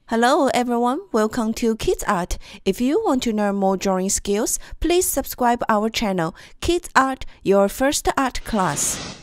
Hello everyone, welcome to Kids Art. If you want to learn more drawing skills, please subscribe our channel, Kids Art, your first art class.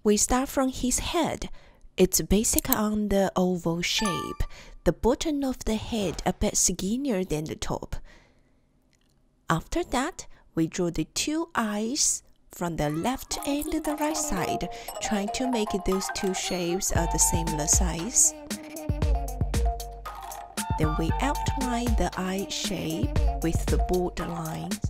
We start from his head. It's basic on the oval shape. The bottom of the head a bit skinnier than the top. After that, we draw the two eyes from the left and the right side, trying to make those two shapes are the same size. Then we outline the eye shape with the border lines.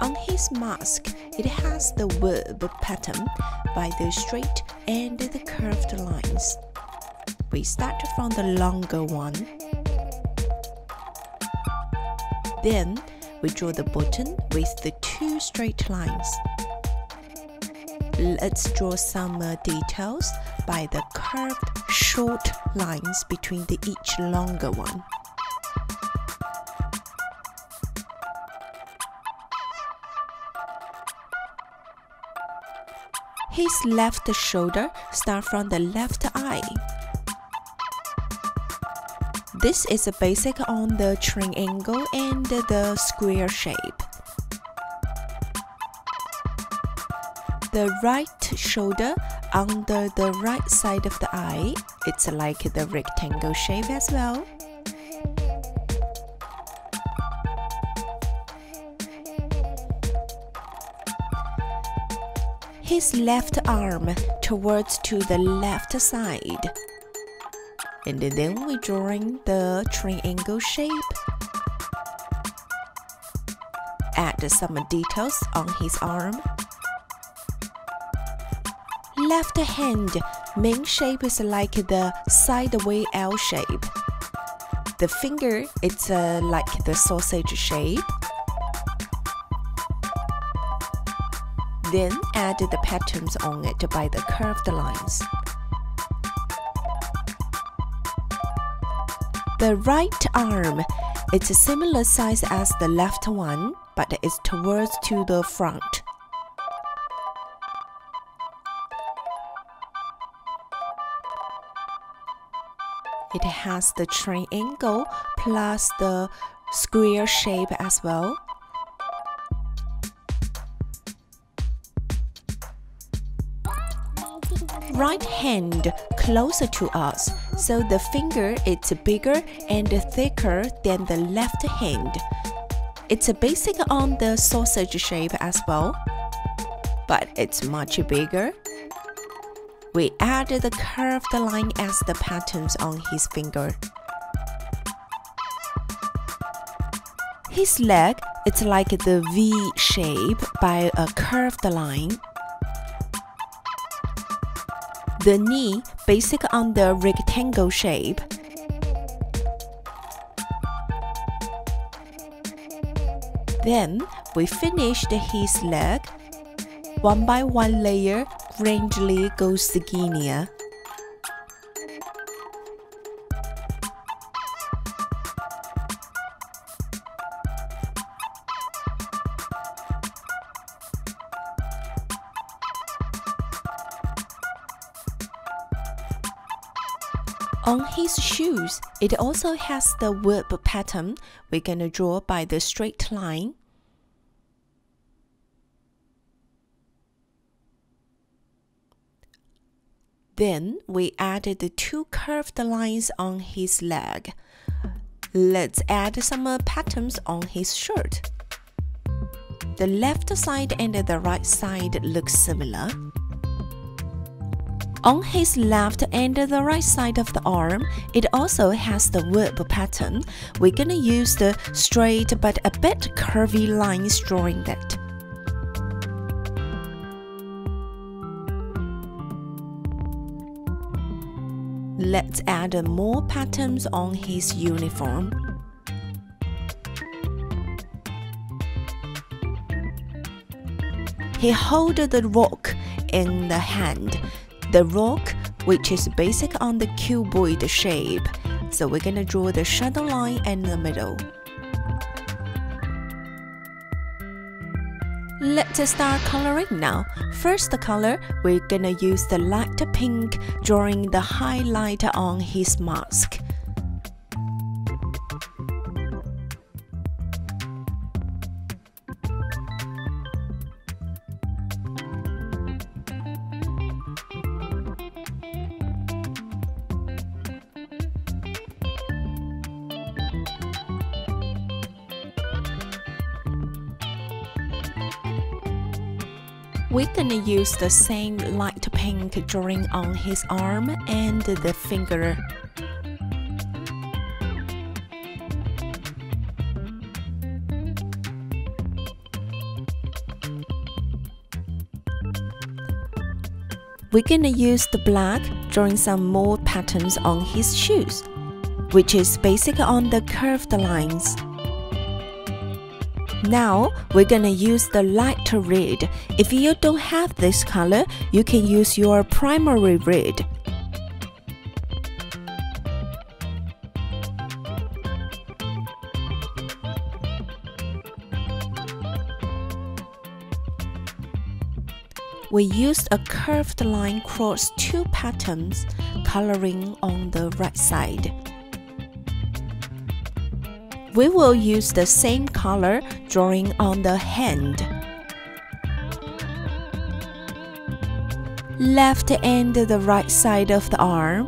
On his mask, it has the web pattern by the straight and the curved lines. We start from the longer one. Then we draw the bottom with the two straight lines. Let's draw some details by the curved short lines between each longer one. His left shoulder starts from the left eye. This is a basic on the triangle and the square shape. The right shoulder under the right side of the eye, it's like the rectangle shape as well. His left arm towards to the left side. And then we're drawing the triangle shape. Add some details on his arm. Left hand main shape is like the sideway L shape. The finger it's like the sausage shape. Then add the patterns on it by the curved lines. The right arm, it's a similar size as the left one, but it's towards to the front. It has the triangle plus the square shape as well. Right hand closer to us, so the finger it's bigger and thicker than the left hand. It's basic on the sausage shape as well, but it's much bigger. We add the curved line as the patterns on his finger. His leg, it's like the V shape by a curved line. The knee, basic on the rectangle shape. Then we finished his leg. One by one layer gradually goes skinnier. On his shoes, it also has the web pattern. We're gonna draw by the straight line. Then we added the two curved lines on his leg. Let's add some patterns on his shirt. The left side and the right side look similar. On his left and the right side of the arm, it also has the web pattern. We're gonna use the straight but a bit curvy lines drawing that. Let's add more patterns on his uniform. He holds the rock in the hand. The rock, which is basic on the cuboid shape, So we're gonna draw the shadow line in the middle. Let's start coloring now. First color, we're gonna use the light pink, drawing the highlight on his mask. We're gonna use the same light pink drawing on his arm and the finger. We're gonna use the black, drawing some more patterns on his shoes, which is based on the curved lines. Now, we're gonna use the light red. If you don't have this color, you can use your primary red. We used a curved line across two patterns, coloring on the right side. We will use the same color drawing on the hand, left and the right side of the arm,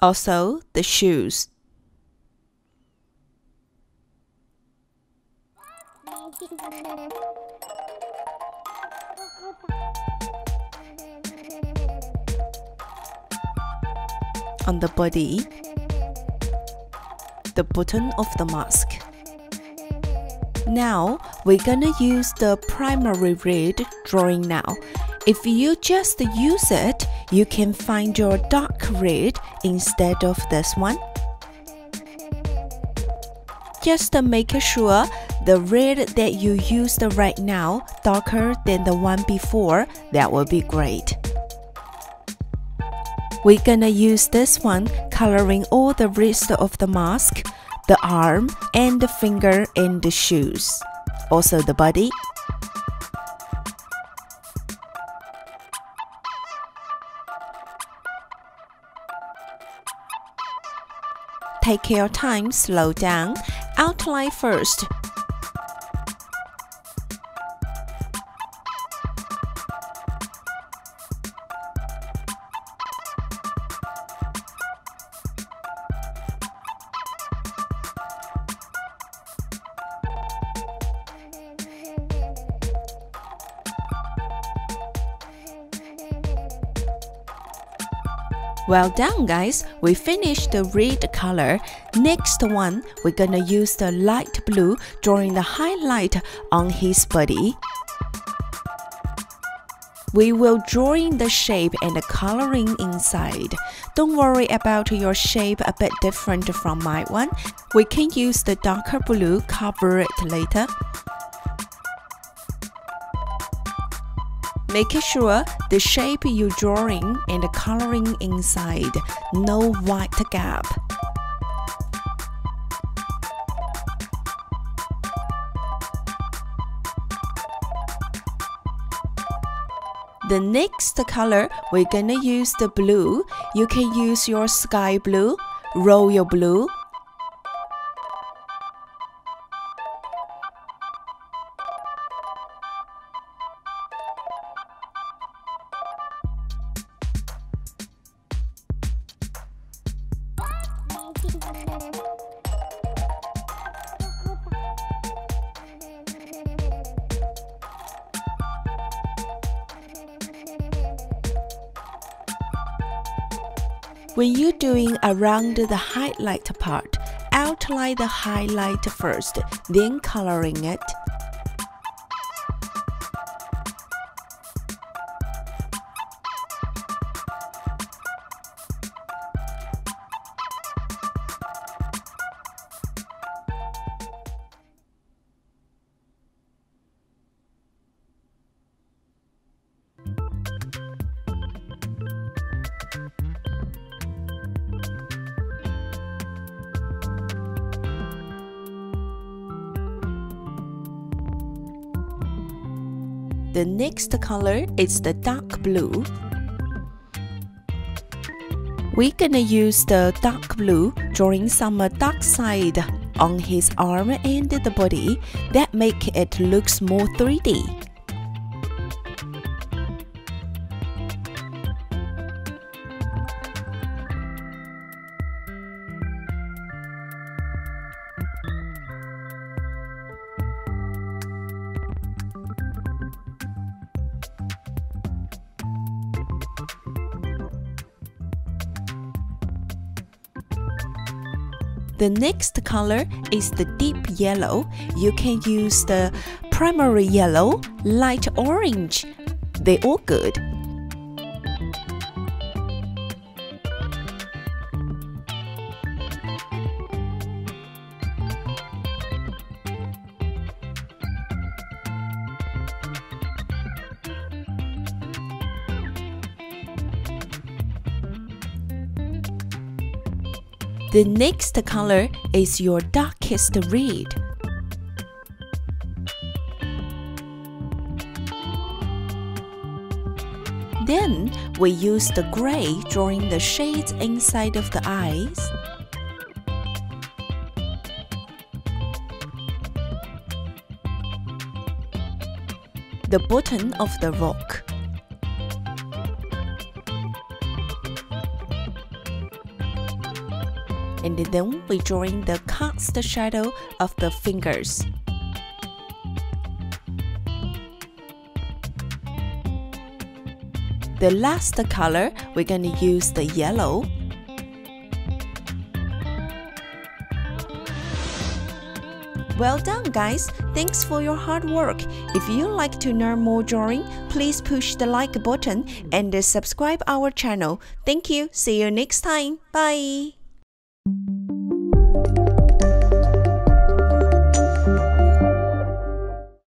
also the shoes. On the body, the button of the mask. Now, we're gonna use the primary red drawing now. If you just use it, you can find your dark red instead of this one. Just make sure the red that you used right now darker than the one before. That will be great. We're gonna use this one, coloring all the rest of the mask, the arm and the finger and the shoes, also the body. Take your time, slow down, outline first. Well done, guys. We finished the red color. Next one, we're gonna use the light blue, drawing the highlight on his body. We will drawing the shape and the coloring inside. Don't worry about your shape a bit different from my one. We can use the darker blue, cover it later. Make sure the shape you're drawing and the coloring inside, no white gap. The next color, we're gonna use the blue. You can use your sky blue, royal blue, When you're doing around the highlight part, outline the highlight first, then coloring it. The next color is the dark blue. We're gonna use the dark blue, drawing some dark side on his arm and the body that make it looks more 3D. The next color is the deep yellow. You can use the primary yellow, light orange. They're all good. The next color is your darkest red. Then we use the gray, drawing the shades inside of the eyes. The bottom of the rock. And then we're drawing the cast shadow of the fingers. The last color, we're gonna use the yellow. Well done, guys! Thanks for your hard work. If you like to learn more drawing, please push the like button and subscribe our channel. Thank you. See you next time. Bye!